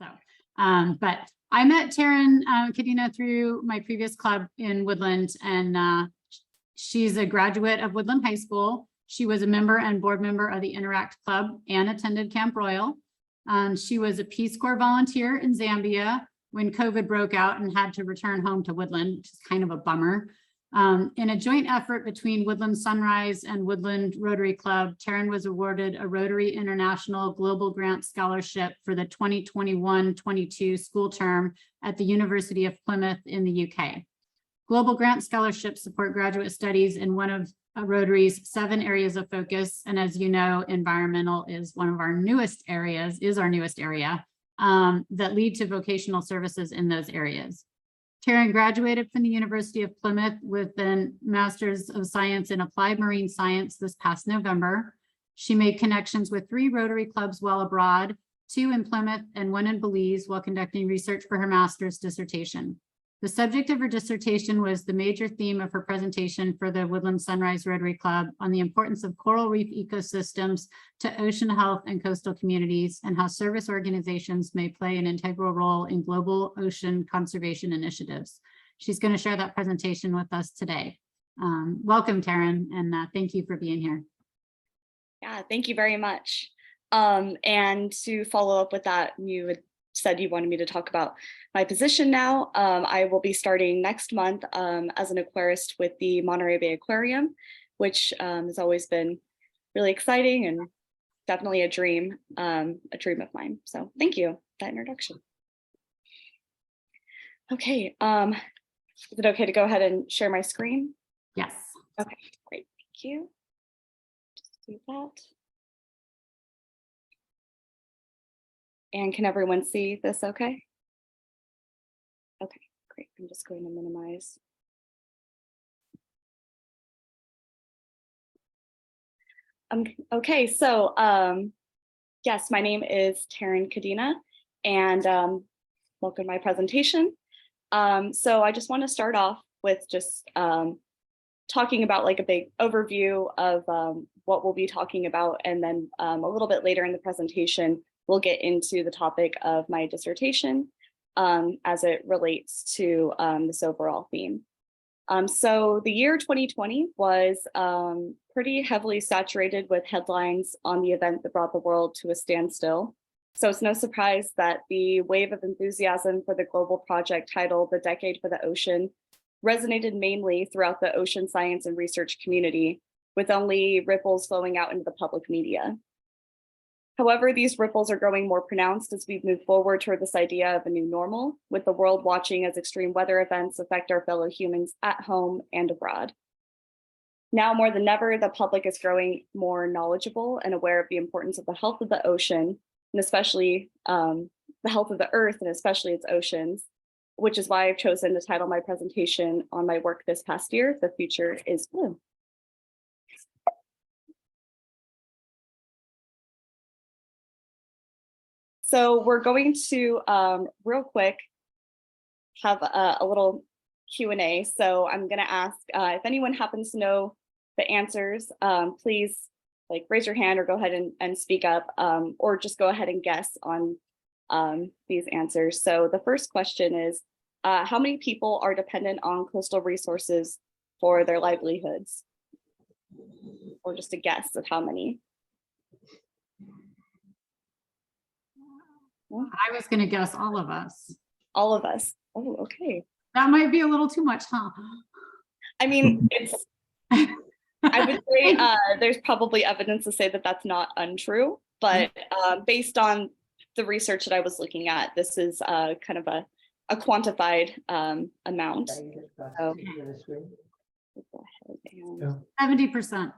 So, but I met Taryn Cadena through my previous club in Woodland, and she's a graduate of Woodland High School. She was a member and board member of the Interact Club and attended Camp Royal. She was a Peace Corps volunteer in Zambia when COVID broke out and had to return home to Woodland, which is kind of a bummer. In a joint effort between Woodland Sunrise and Woodland Rotary Club, Taryn was awarded a Rotary International Global Grant Scholarship for the 2021-22 school term at the University of Plymouth in the UK. Global Grant Scholarships support graduate studies in one of Rotary's 7 areas of focus. And as you know, environmental is one of our newest areas, is our newest area that lead to vocational services in those areas. Taryn graduated from the University of Plymouth with a Master's of Science in Applied Marine Science this past November. She made connections with 3 Rotary clubs while abroad, 2 in Plymouth and 1 in Belize, while conducting research for her master's dissertation. The subject of her dissertation was the major theme of her presentation for the Woodland Sunrise Rotary Club on the importance of coral reef ecosystems to ocean health and coastal communities, and how service organizations may play an integral role in global ocean conservation initiatives. She's going to share that presentation with us today. Welcome, Taryn, and thank you for being here. Yeah, thank you very much. And to follow up with that, you had said you wanted me to talk about my position now. I will be starting next month as an aquarist with the Monterey Bay Aquarium, which has always been really exciting and definitely a dream of mine. So thank you for that introduction. Okay, is it okay to go ahead and share my screen? Yes. Okay, great, thank you. Just do that. And can everyone see this okay? Okay, great. I'm just going to minimize. Okay, so yes, my name is Taryn Cadena, and welcome to my presentation. So I just want to start off with just talking about like a big overview of what we'll be talking about, and then a little bit later in the presentation, we'll get into the topic of my dissertation as it relates to this overall theme. So the year 2020 was pretty heavily saturated with headlines on the event that brought the world to a standstill. So it's no surprise that the wave of enthusiasm for the global project titled The Decade for the Ocean resonated mainly throughout the ocean science and research community, with only ripples flowing out into the public media. However, these ripples are growing more pronounced as we move forward toward this idea of a new normal, with the world watching as extreme weather events affect our fellow humans at home and abroad. Now more than ever, the public is growing more knowledgeable and aware of the importance of the health of the ocean, and especially the health of the earth, and especially its oceans, which is why I've chosen to title my presentation on my work this past year, The Future is Blue. So we're going to real quick have a little Q&A. So I'm going to ask if anyone happens to know the answers, please like raise your hand or go ahead and speak up, or just go ahead and guess on these answers. So the first question is, how many people are dependent on coastal resources for their livelihoods? Or just a guess of how many? I was going to guess all of us. All of us. Oh, okay. That might be a little too much, huh? I mean, it's, I would say there's probably evidence to say that that's not untrue, but based on the research that I was looking at, this is kind of a quantified amount. So, 70%.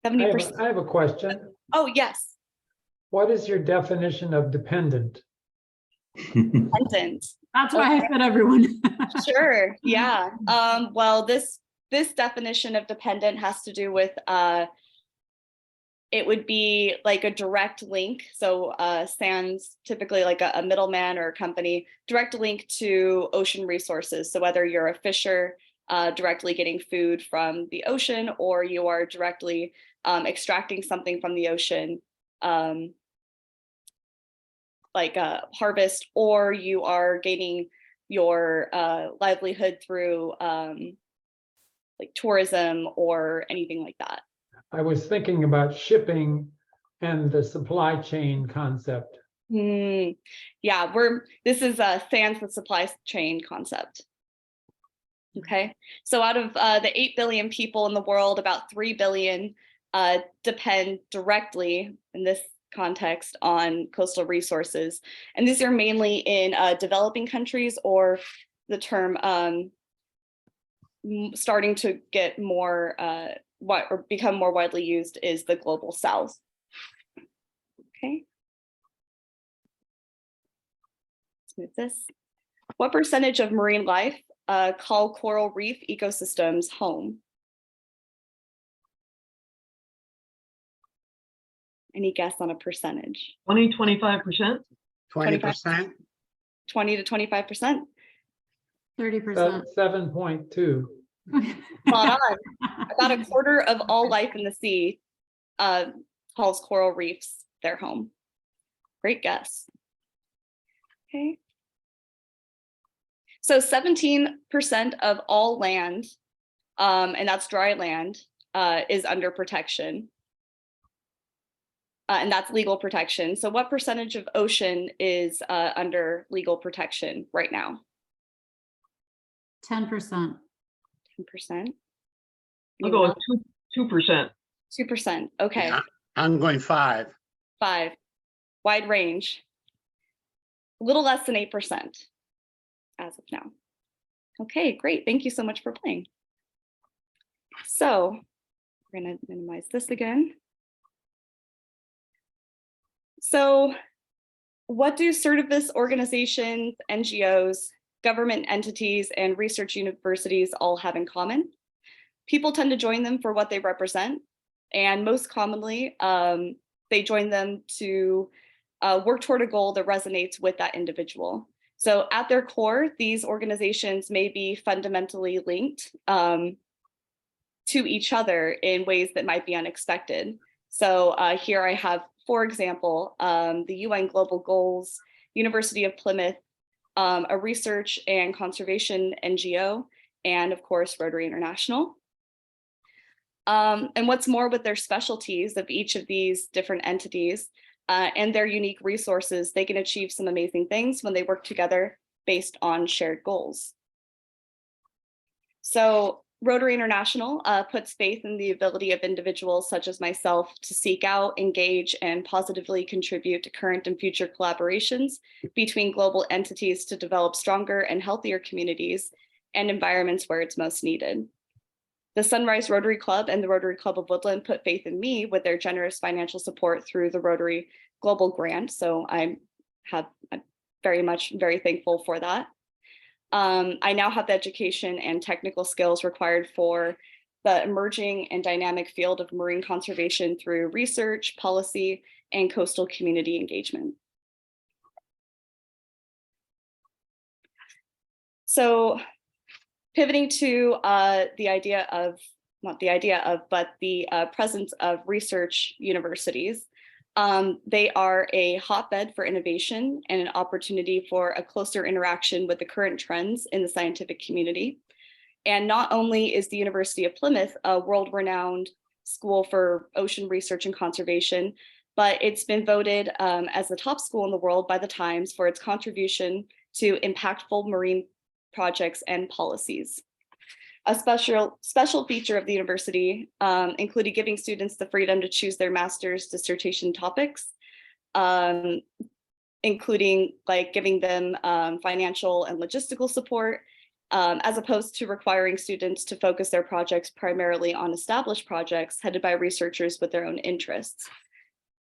70%. I have a question. Oh, yes. What is your definition of dependent? Dependent. That's why I said everyone. Sure. Yeah. Well, this definition of dependent has to do with it would be like a direct link. So sans typically like a middleman or a company, direct link to ocean resources. So whether you're a fisher directly getting food from the ocean, or you are directly extracting something from the ocean, like harvest, or you are gaining your livelihood through like tourism or anything like that. I was thinking about shipping and the supply chain concept. Yeah, this is sans the supply chain concept. Okay, so out of the 8 billion people in the world, about 3 billion depend directly in this context on coastal resources. And these are mainly in developing countries, or the term starting to get more, or become more widely used is the global south. Okay. Let's move this. What percentage of marine life call coral reef ecosystems home? Any guess on a percentage? 25%. 20%. 20 to 25%. 30%. 7.2. Spot on. About a quarter of all life in the sea calls coral reefs their home. Great guess. Okay. So 17% of all land, and that's dry land, is under protection. And that's legal protection. So what percentage of ocean is under legal protection right now? 10%. 10%. I'll go with 2%. 2%. Okay. Yeah, I'm going 5. 5. Wide range. A little less than 8% as of now. Okay, great. Thank you so much for playing. So we're going to minimize this again. So what do service organizations, NGOs, government entities, and research universities all have in common? People tend to join them for what they represent. And most commonly, they join them to work toward a goal that resonates with that individual. So at their core, these organizations may be fundamentally linked to each other in ways that might be unexpected. So here I have, for example, the UN Global Goals, University of Plymouth, a research and conservation NGO, and of course, Rotary International. And what's more, with their specialties of each of these different entities and their unique resources, they can achieve some amazing things when they work together based on shared goals. So Rotary International puts faith in the ability of individuals such as myself to seek out, engage, and positively contribute to current and future collaborations between global entities to develop stronger and healthier communities and environments where it's most needed. The Sunrise Rotary Club and the Rotary Club of Woodland put faith in me with their generous financial support through the Rotary Global Grant. So I'm very thankful for that. I now have the education and technical skills required for the emerging and dynamic field of marine conservation through research, policy, and coastal community engagement. So pivoting to the presence of research universities. They are a hotbed for innovation and an opportunity for a closer interaction with the current trends in the scientific community. And not only is the University of Plymouth a world-renowned school for ocean research and conservation, but it's been voted as the top school in the world by the Times for its contribution to impactful marine projects and policies. A special feature of the university included giving students the freedom to choose their master's dissertation topics, including like giving them financial and logistical support, as opposed to requiring students to focus their projects primarily on established projects headed by researchers with their own interests.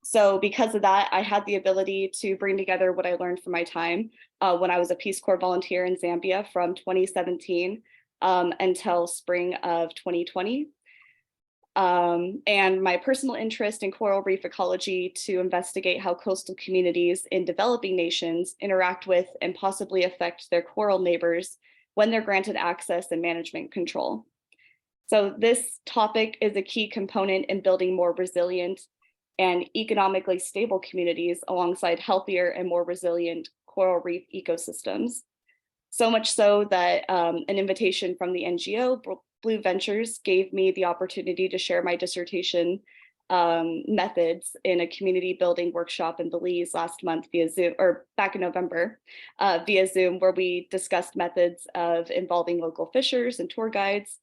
So because of that, I had the ability to bring together what I learned from my time when I was a Peace Corps volunteer in Zambia from 2017 until spring of 2020. And my personal interest in coral reef ecology to investigate how coastal communities in developing nations interact with and possibly affect their coral neighbors when they're granted access and management control. So this topic is a key component in building more resilient and economically stable communities alongside healthier and more resilient coral reef ecosystems. So much so that an invitation from the NGO Blue Ventures gave me the opportunity to share my dissertation methods in a community building workshop in Belize last month via Zoom, or back in November via Zoom, where we discussed methods of involving local fishers and tour guides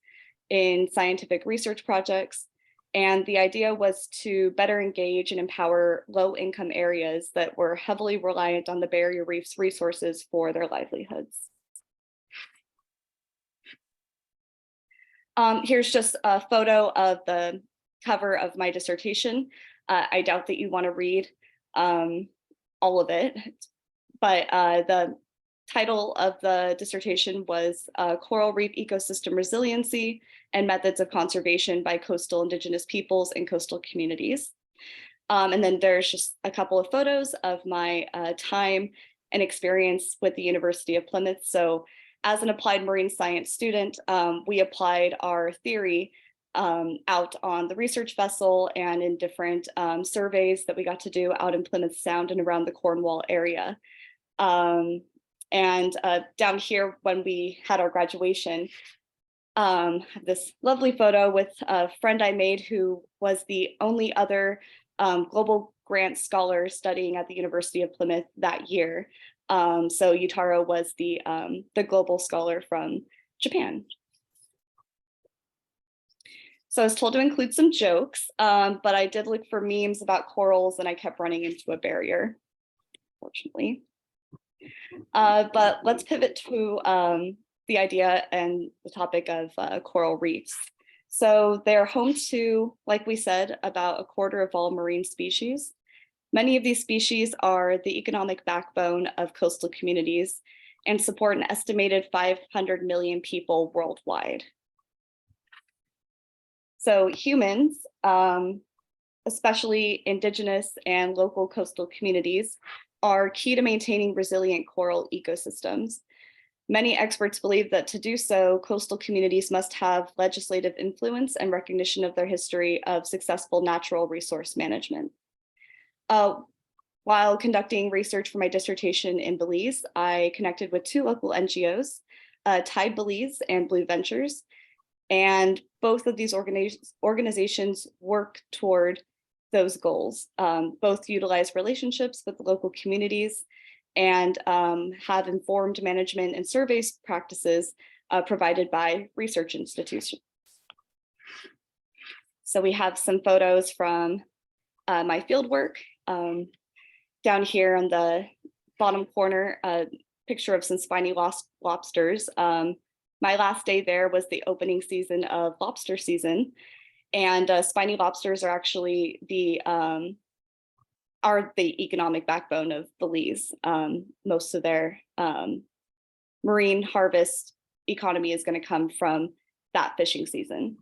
in scientific research projects. And the idea was to better engage and empower low-income areas that were heavily reliant on the barrier reef's resources for their livelihoods. Here's just a photo of the cover of my dissertation. I doubt that you want to read all of it, but the title of the dissertation was Coral Reef Ecosystem Resiliency and Methods of Conservation by Coastal Indigenous Peoples and Coastal Communities. And then there's just a couple of photos of my time and experience with the University of Plymouth. So as an applied marine science student, we applied our theory out on the research vessel and in different surveys that we got to do out in Plymouth Sound and around the Cornwall area. And down here, when we had our graduation, this lovely photo with a friend I made who was the only other global grant scholar studying at the University of Plymouth that year. So Yutaro was the global scholar from Japan. So I was told to include some jokes, but I did look for memes about corals and I kept running into a barrier, fortunately. But let's pivot to the idea and the topic of coral reefs. So they're home to, like we said, about a quarter of all marine species. Many of these species are the economic backbone of coastal communities and support an estimated 500 million people worldwide. So humans, especially indigenous and local coastal communities, are key to maintaining resilient coral ecosystems. Many experts believe that to do so, coastal communities must have legislative influence and recognition of their history of successful natural resource management. While conducting research for my dissertation in Belize, I connected with two local NGOs, Tide Belize and Blue Ventures, and both of these organizations work toward those goals. Both utilize relationships with local communities and have informed management and surveys practices provided by research institutions. So we have some photos from my field work. Down here on the bottom corner, a picture of some spiny lobsters. My last day there was the opening season of lobster season, and spiny lobsters are actually the economic backbone of Belize. Most of their marine harvest economy is going to come from that fishing season.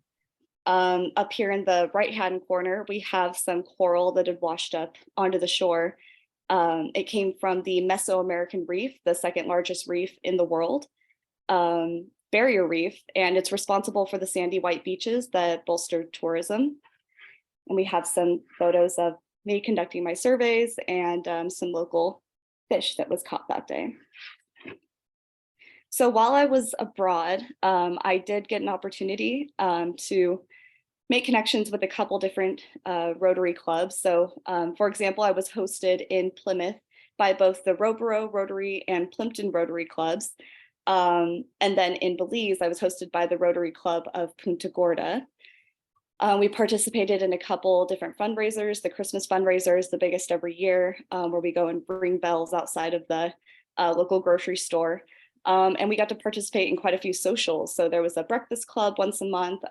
Up here in the right-hand corner, we have some coral that had washed up onto the shore. It came from the Mesoamerican Reef, the second largest reef in the world, barrier reef, and it's responsible for the sandy white beaches that bolster tourism. And we have some photos of me conducting my surveys and some local fish that was caught that day. So while I was abroad, I did get an opportunity to make connections with a couple different Rotary clubs. So for example, I was hosted in Plymouth by both the Roborough Rotary and Plimpton Rotary clubs. And then in Belize, I was hosted by the Rotary Club of Punta Gorda. We participated in a couple different fundraisers. The Christmas fundraiser is the biggest every year, where we go and ring bells outside of the local grocery store. And we got to participate in quite a few socials. So there was a breakfast club once a month.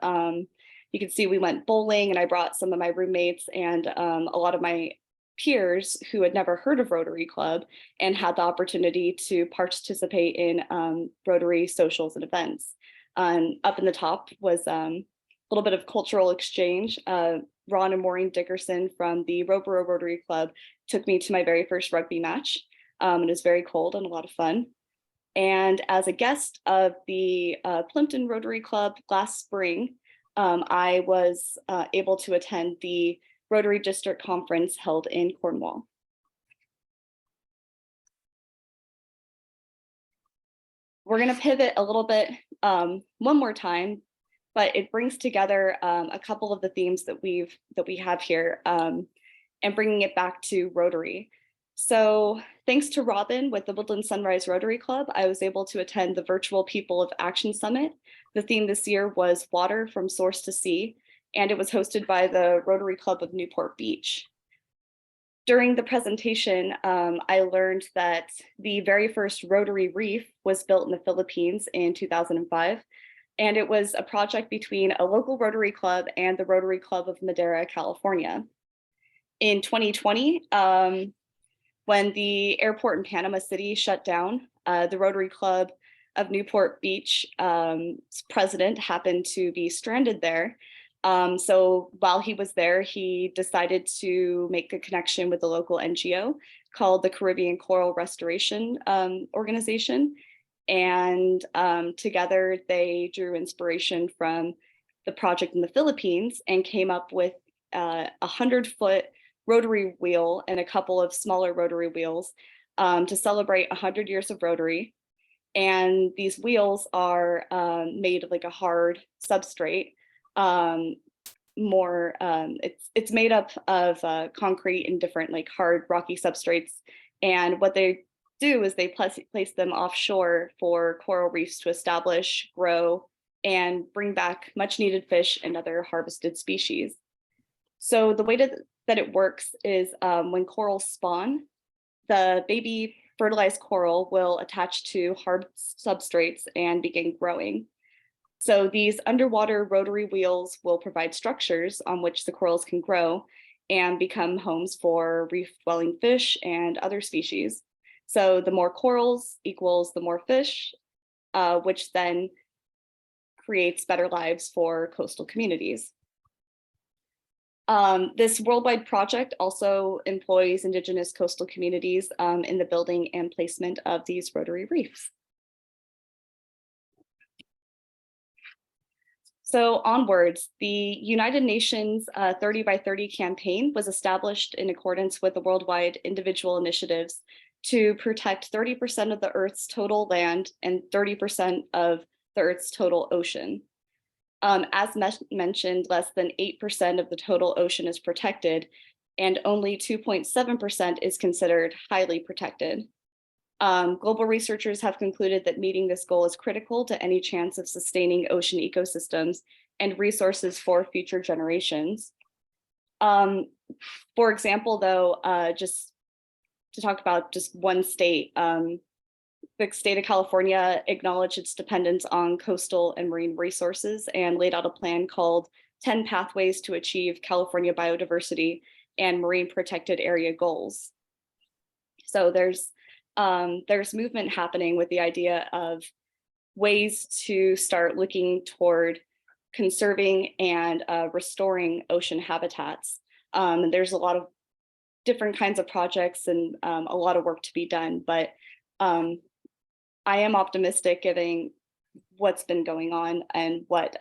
You can see we went bowling, and I brought some of my roommates and a lot of my peers who had never heard of Rotary Club and had the opportunity to participate in Rotary socials and events. Up in the top was a little bit of cultural exchange. Ron and Maureen Dickerson from the Roborough Rotary Club took me to my very first rugby match. It was very cold and a lot of fun. And as a guest of the Plimpton Rotary Club last spring, I was able to attend the Rotary District Conference held in Cornwall. We're going to pivot a little bit one more time, but it brings together a couple of the themes that we have here and bringing it back to Rotary. So thanks to Robin with the Woodland Sunrise Rotary Club, I was able to attend the virtual People of Action Summit. The theme this year was Water from Source to Sea, and it was hosted by the Rotary Club of Newport Beach. During the presentation, I learned that the very first Rotary Reef was built in the Philippines in 2005, and it was a project between a local Rotary Club and the Rotary Club of Madera, California. In 2020, when the airport in Panama City shut down, the Rotary Club of Newport Beach president happened to be stranded there. So while he was there, he decided to make a connection with a local NGO called the Caribbean Coral Restoration Organization. And together they drew inspiration from the project in the Philippines and came up with a 100-foot rotary wheel and a couple of smaller rotary wheels to celebrate 100 years of Rotary. And these wheels are made of like a hard substrate. It's made up of concrete and different like hard rocky substrates. And what they do is they place them offshore for coral reefs to establish, grow, and bring back much needed fish and other harvested species. So the way that it works is when corals spawn, the baby fertilized coral will attach to hard substrates and begin growing. So these underwater rotary wheels will provide structures on which the corals can grow and become homes for reef-dwelling fish and other species. So the more corals equals the more fish, which then creates better lives for coastal communities. This worldwide project also employs indigenous coastal communities in the building and placement of these rotary reefs. So onwards, the United Nations 30 by 30 campaign was established in accordance with the worldwide individual initiatives to protect 30% of the Earth's total land and 30% of the Earth's total ocean. As mentioned, less than 8% of the total ocean is protected, and only 2.7% is considered highly protected. Global researchers have concluded that meeting this goal is critical to any chance of sustaining ocean ecosystems and resources for future generations. For example, though, just to talk about just one state, the state of California acknowledged its dependence on coastal and marine resources and laid out a plan called 10 Pathways to Achieve California Biodiversity and Marine Protected Area Goals. So there's movement happening with the idea of ways to start looking toward conserving and restoring ocean habitats. And there's a lot of different kinds of projects and a lot of work to be done, but I am optimistic given what's been going on and what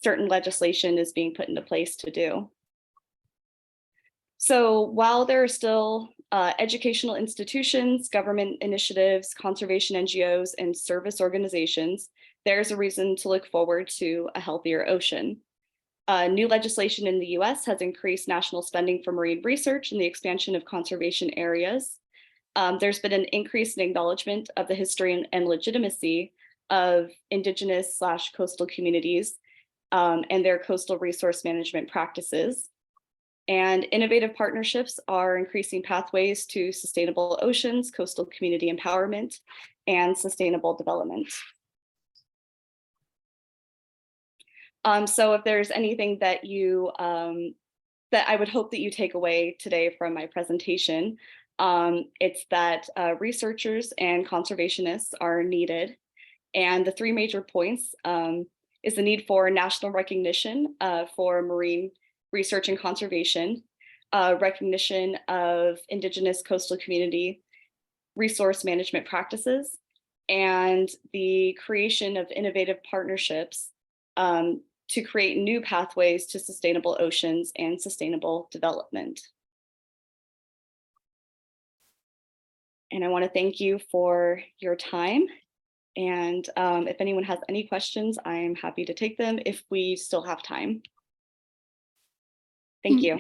certain legislation is being put into place to do. So while there are still educational institutions, government initiatives, conservation NGOs, and service organizations, there's a reason to look forward to a healthier ocean. New legislation in the US has increased national spending for marine research and the expansion of conservation areas. There's been an increase in acknowledgement of the history and legitimacy of indigenous / coastal communities and their coastal resource management practices. And innovative partnerships are increasing pathways to sustainable oceans, coastal community empowerment, and sustainable development. So if there's anything that you that I would hope that you take away today from my presentation, it's that researchers and conservationists are needed. And the three major points is the need for national recognition for marine research and conservation, recognition of indigenous coastal community resource management practices, and the creation of innovative partnerships to create new pathways to sustainable oceans and sustainable development. And I want to thank you for your time. And if anyone has any questions, I'm happy to take them if we still have time. Thank you.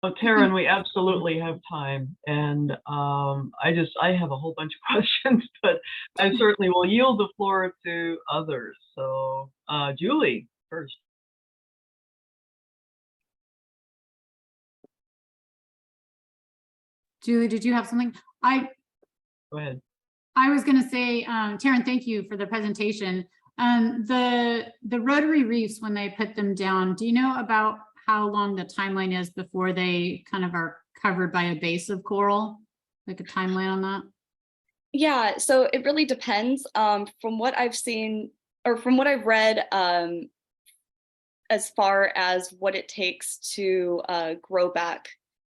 Oh, Taryn, we absolutely have time. And I have a whole bunch of questions, but I certainly will yield the floor to others. So Julie first. Julie, did you have something? Go ahead. I was going to say, Taryn, thank you for the presentation. The rotary reefs, when they put them down, do you know about how long the timeline is before they kind of are covered by a base of coral? Like a timeline on that? Yeah, so it really depends. From what I've seen, or from what I've read, as far as what it takes to grow back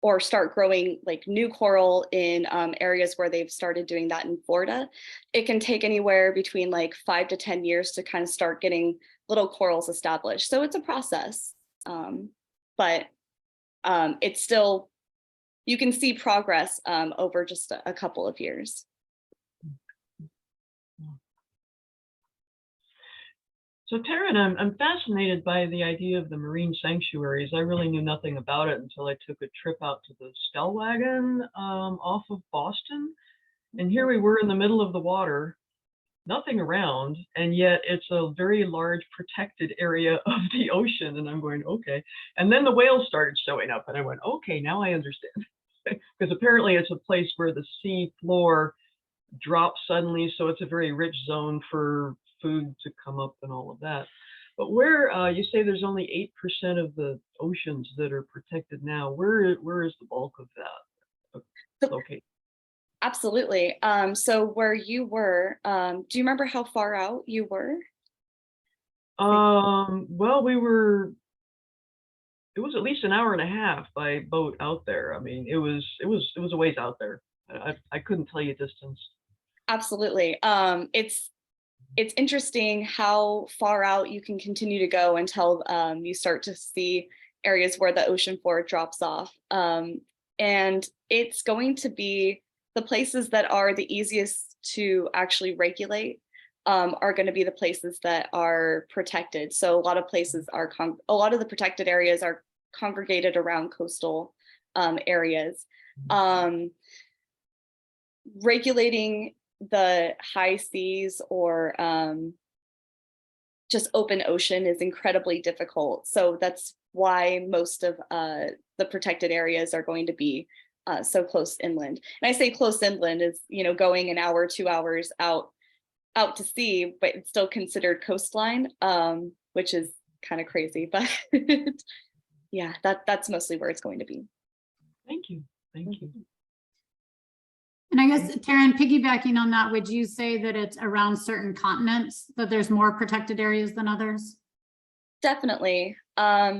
or start growing like new coral in areas where they've started doing that in Florida, it can take anywhere between like 5 to 10 years to kind of start getting little corals established. So it's a process, but it's still, you can see progress over just a couple of years. So Taryn, I'm fascinated by the idea of the marine sanctuaries. I really knew nothing about it until I took a trip out to the Stellwagen off of Boston. And here we were in the middle of the water, nothing around, and yet it's a very large protected area of the ocean. And I'm going, okay. And then the whales started showing up and I went, okay, now I understand. Because apparently it's a place where the sea floor drops suddenly. So it's a very rich zone for food to come up and all of that. But where you say there's only 8% of the oceans that are protected now, where is the bulk of that located? Absolutely. So where you were, do you remember how far out you were? Well, it was at least an hour and a half by boat out there. I mean, it was a ways out there. I couldn't tell you distance. Absolutely. It's interesting how far out you can continue to go until you start to see areas where the ocean floor drops off. And it's going to be the places that are the easiest to actually regulate are going to be the places that are protected. So a lot of places are, a lot of the protected areas are congregated around coastal areas. Regulating the high seas or just open ocean is incredibly difficult. So that's why most of the protected areas are going to be so close inland. And I say close inland is, you know, going an hour, 2 hours out to sea, but it's still considered coastline, which is kind of crazy. But yeah, that's mostly where it's going to be. Thank you. Thank you. And I guess, Taryn, piggybacking on that, would you say that it's around certain continents that there's more protected areas than others? Definitely.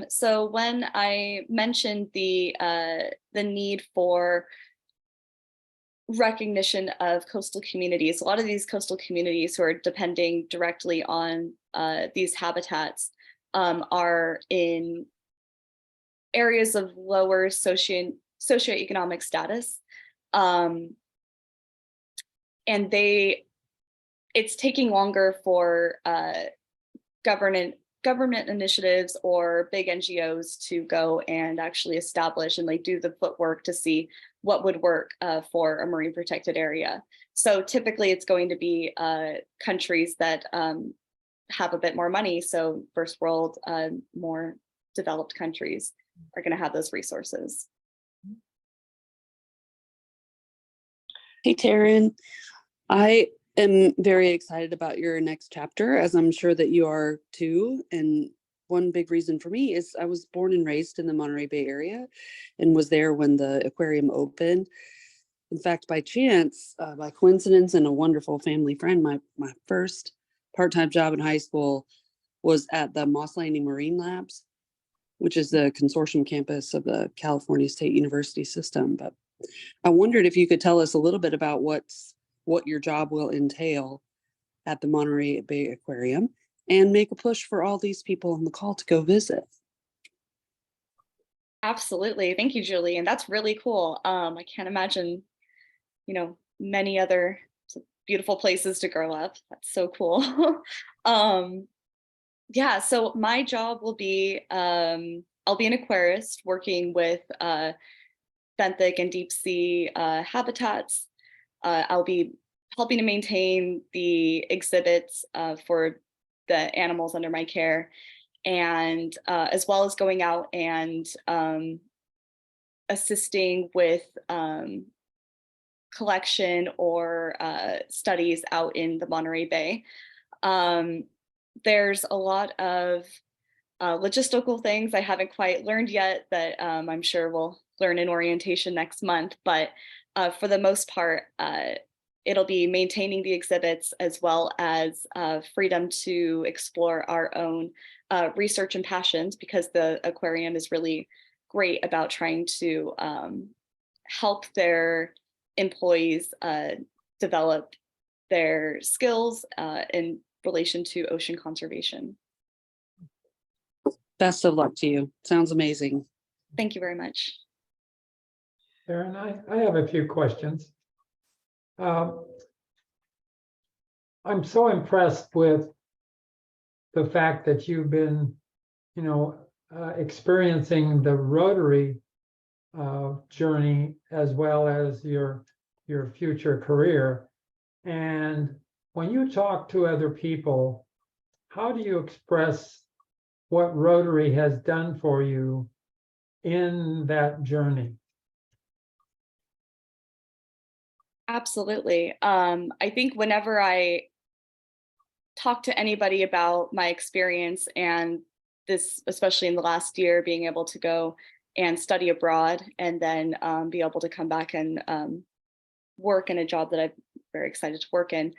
So when I mentioned the need for recognition of coastal communities, a lot of these coastal communities who are depending directly on these habitats are in areas of lower socioeconomic status. And it's taking longer for government initiatives or big NGOs to go and actually establish and like do the footwork to see what would work for a marine protected area. So typically it's going to be countries that have a bit more money. So first world, more developed countries are going to have those resources. Hey, Taryn. I am very excited about your next chapter, as I'm sure that you are too. And one big reason for me is I was born and raised in the Monterey Bay area and was there when the aquarium opened. In fact, by chance, by coincidence and a wonderful family friend, my first part-time job in high school was at the Moss Landing Marine Labs, which is the consortium campus of the California State University system. But I wondered if you could tell us a little bit about what your job will entail at the Monterey Bay Aquarium and make a push for all these people on the call to go visit. Absolutely. Thank you, Julie. And that's really cool. I can't imagine, many other beautiful places to grow up. That's so cool. Yeah, so my job will be, I'll be an aquarist working with benthic and deep sea habitats. I'll be helping to maintain the exhibits for the animals under my care, and as well as going out and assisting with collection or studies out in the Monterey Bay. There's a lot of logistical things I haven't quite learned yet that I'm sure we'll learn in orientation next month, but for the most part, it'll be maintaining the exhibits as well as freedom to explore our own research and passions, because the aquarium is really great about trying to help their employees develop their skills in relation to ocean conservation. Best of luck to you. Sounds amazing. Thank you very much. Taryn, I have a few questions. I'm so impressed with the fact that you've been, experiencing the Rotary journey as well as your future career. And when you talk to other people, how do you express what Rotary has done for you in that journey? Absolutely. I think whenever I talk to anybody about my experience, and this, especially in the last year, being able to go and study abroad and then be able to come back and work in a job that I'm very excited to work in,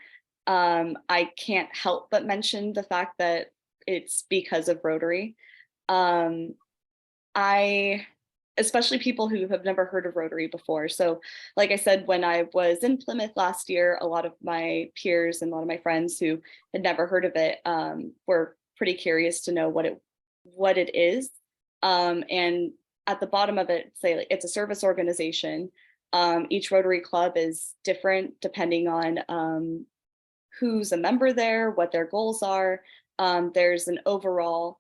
I can't help but mention the fact that it's because of Rotary. Especially people who have never heard of Rotary before. So like I said, when I was in Plymouth last year, a lot of my peers and a lot of my friends who had never heard of it were pretty curious to know what it is. And at the bottom of it, say like, it's a service organization. Each Rotary Club is different depending on who's a member there, what their goals are. There's an overall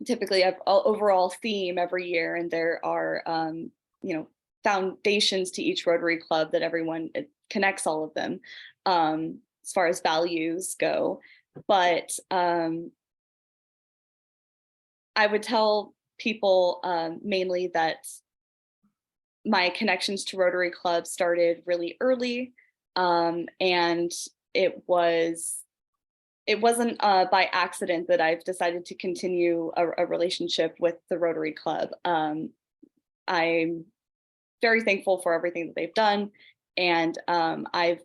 typically an overall theme every year, and there are foundations to each Rotary Club that it connects all of them as far as values go. But I would tell people mainly that my connections to Rotary Club started really early, and it wasn't by accident that I've decided to continue a relationship with the Rotary Club. I'm very thankful for everything that they've done, and I've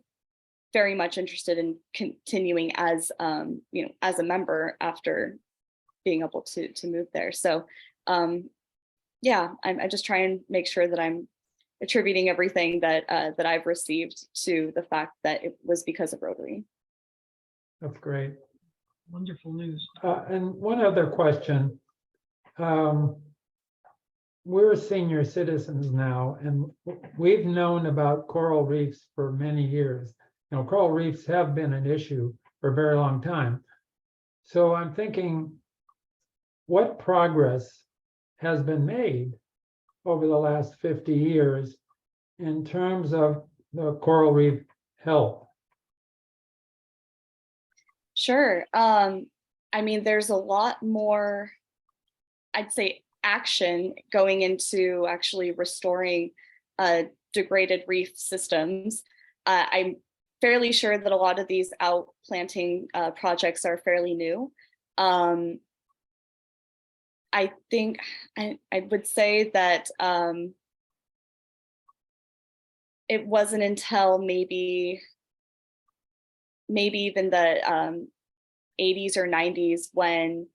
very much interested in continuing as as a member after being able to move there. So yeah, I just try and make sure that I'm attributing everything that that I've received to the fact that it was because of Rotary. That's great. Wonderful news. And one other question. We're senior citizens now, and we've known about coral reefs for many years. Coral reefs have been an issue for a very long time. So I'm thinking, what progress has been made over the last 50 years in terms of the coral reef health? Sure. I mean, there's a lot more, I'd say, action going into actually restoring degraded reef systems. I'm fairly sure that a lot of these outplanting projects are fairly new. I think I would say that it wasn't until maybe even the 80s or 90s when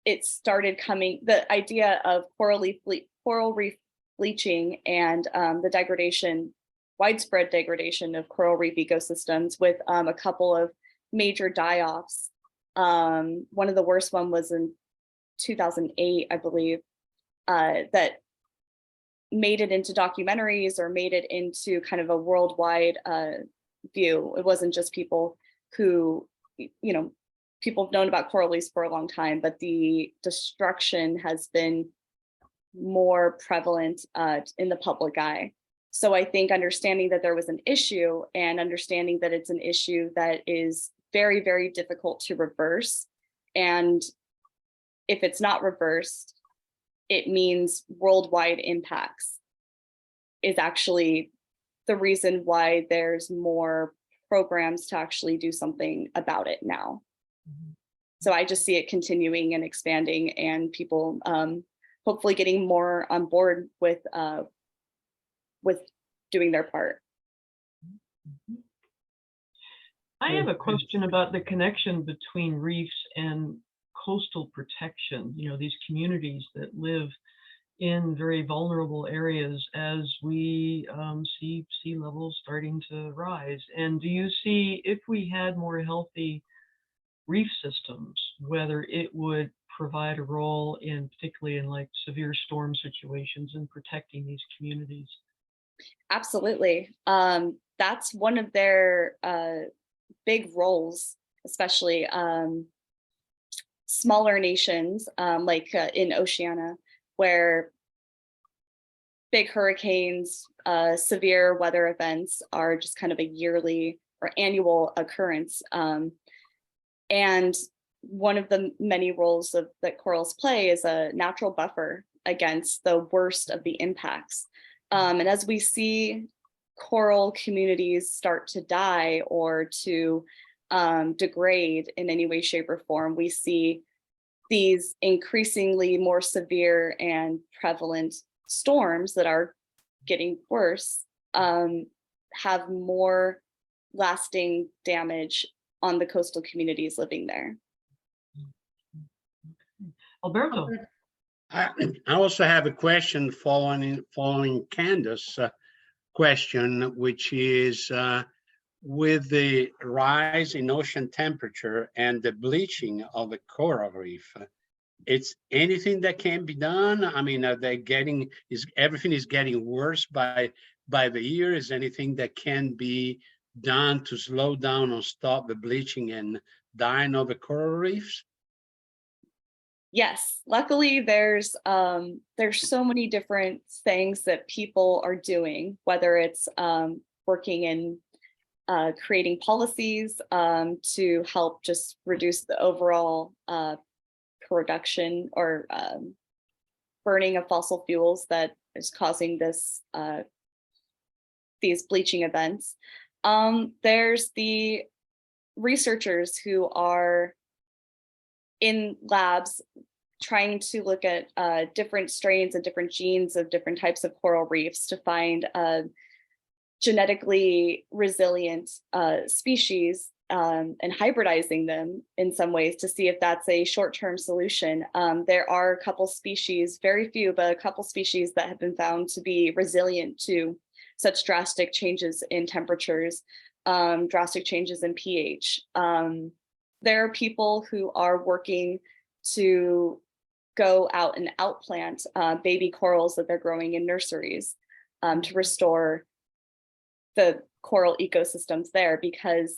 it started coming, the idea of coral reef bleaching and the widespread degradation of coral reef ecosystems, with a couple of major die-offs. One of the worst one was in 2008, I believe, that made it into documentaries or made it into kind of a worldwide view. It wasn't just people who, people have known about coral reefs for a long time, but the destruction has been more prevalent in the public eye. So I think understanding that there was an issue and understanding that it's an issue that is very, very difficult to reverse. And if it's not reversed, it means worldwide impacts is actually the reason why there's more programs to actually do something about it now. So I just see it continuing and expanding, and people hopefully getting more on board with doing their part. I have a question about the connection between reefs and coastal protection, these communities that live in very vulnerable areas as we see sea levels starting to rise. And do you see, if we had more healthy reef systems, whether it would provide a role in, particularly in like severe storm situations, in protecting these communities? Absolutely. That's one of their big roles, especially smaller nations like in Oceania, where big hurricanes, severe weather events are just kind of a yearly or annual occurrence. And one of the many roles that corals play is a natural buffer against the worst of the impacts. And as we see coral communities start to die or to degrade in any way, shape, or form, we see these increasingly more severe and prevalent storms that are getting worse have more lasting damage on the coastal communities living there. Alberto. I also have a question following Candace's question, which is with the rise in ocean temperature and the bleaching of the coral reef, it's anything that can be done? I mean, are they getting, everything is getting worse by the year? Is anything that can be done to slow down or stop the bleaching and dying of the coral reefs? Yes, luckily there's so many different things that people are doing, whether it's working in creating policies to help just reduce the overall production or burning of fossil fuels that is causing these bleaching events. There's the researchers who are in labs trying to look at different strains and different genes of different types of coral reefs to find genetically resilient species and hybridizing them in some ways to see if that's a short-term solution. There are a couple species, very few, but a couple species that have been found to be resilient to such drastic changes in temperatures, drastic changes in pH. There are people who are working to go out and outplant baby corals that they're growing in nurseries to restore the coral ecosystems there, because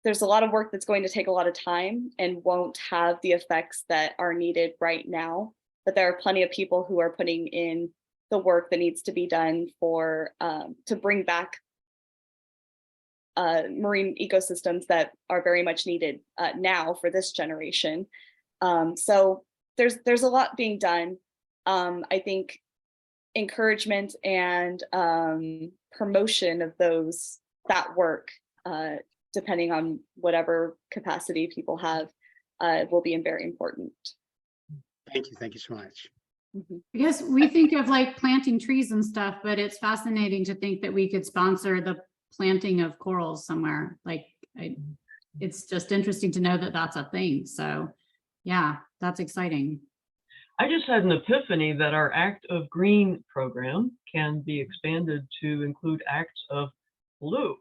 there's a lot of work that's going to take a lot of time and won't have the effects that are needed right now. But there are plenty of people who are putting in the work that needs to be done for to bring back marine ecosystems that are very much needed now for this generation. So there's a lot being done. I think encouragement and promotion of that work, depending on whatever capacity people have, will be very important. Thank you so much. I guess we think of like planting trees and stuff, but it's fascinating to think that we could sponsor the planting of corals somewhere. Like, it's just interesting to know that that's a thing. So yeah, that's exciting. I just had an epiphany that our Act of Green program can be expanded to include acts of blue.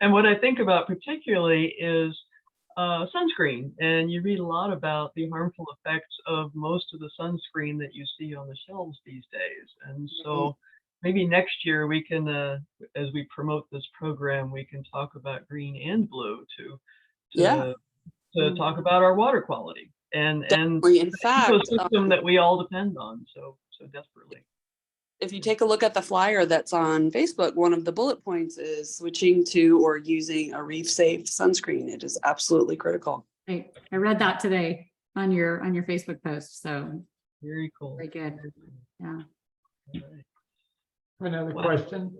And what I think about particularly is sunscreen. And you read a lot about the harmful effects of most of the sunscreen that you see on the shelves these days. And so maybe next year we can, as we promote this program, we can talk about green and blue Yeah, to talk about our water quality and definitely. In the fact, ecosystem that we all depend on so desperately. if you take a look at the flyer that's on Facebook, one of the bullet points is switching to or using a reef safe sunscreen. It is absolutely critical. I read that today on your Facebook post. So Very cool. very good. Yeah. All right. Another Wow. question.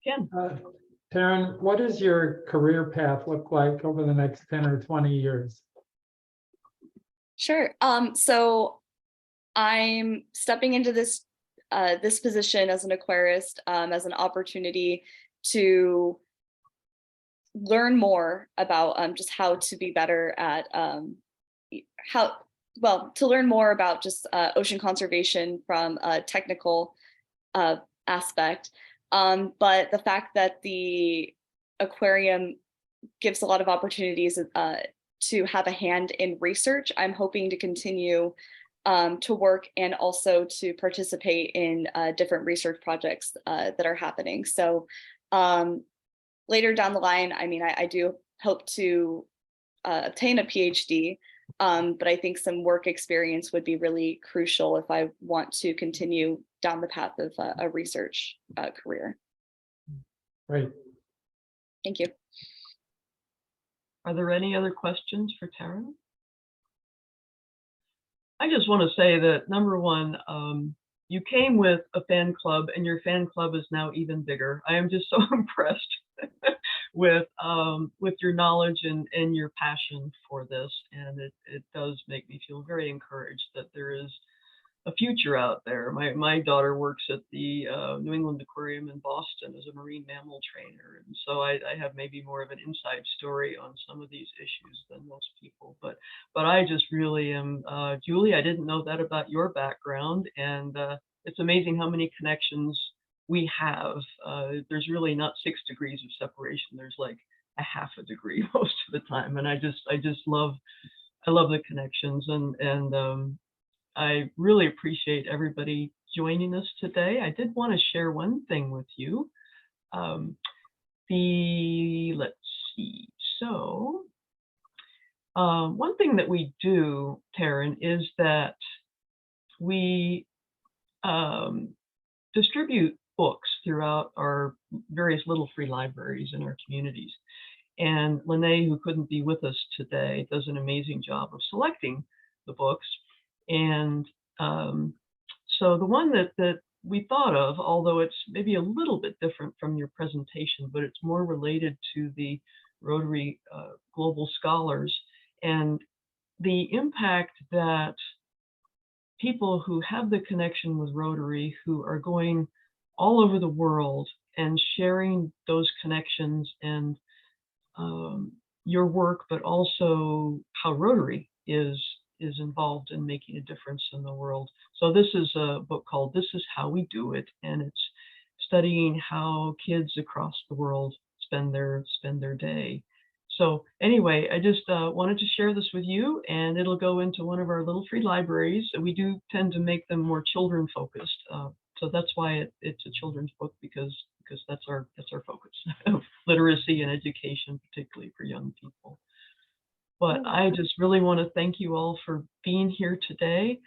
Ken. Taryn, what does your career path look like over the next 10 or 20 years? Sure. So I'm stepping into this position as an aquarist as an opportunity to learn more about just how to be better at to learn more about just ocean conservation from a technical aspect. But the fact that the aquarium gives a lot of opportunities to have a hand in research, I'm hoping to continue to work and also to participate in different research projects that are happening. So later down the line, I mean, I do hope to obtain a PhD, but I think some work experience would be really crucial if I want to continue down the path of a research career. Right. Thank you. Are there any other questions for Taryn? I just want to say that number one, you came with a fan club and your fan club is now even bigger. I am just so impressed with your knowledge and your passion for this. And it does make me feel very encouraged that there is a future out there. My daughter works at the New England Aquarium in Boston as a marine mammal trainer. And so I have maybe more of an inside story on some of these issues than most people. But I just really am, Julie, I didn't know that about your background. And it's amazing how many connections we have. There's really not 6 degrees of separation. There's like a half a degree most of the time. And I love the connections and I really appreciate everybody joining us today. I did want to share one thing with you. Let's see. So one thing that we do, Taryn, is that we distribute books throughout our various little free libraries in our communities. And Lene, who couldn't be with us today, does an amazing job of selecting the books. And so the one that we thought of, although it's maybe a little bit different from your presentation, but it's more related to the Rotary Global Scholars and the impact that people who have the connection with Rotary, who are going all over the world and sharing those connections and your work, but also how Rotary is involved in making a difference in the world. So this is a book called This Is How We Do It, and it's studying how kids across the world spend their day. So anyway, I just wanted to share this with you, and it'll go into one of our little free libraries. We do tend to make them more children focused. So that's why it's a children's book, because that's our focus of literacy and education, particularly for young people. But I just really want to thank you all for being here today.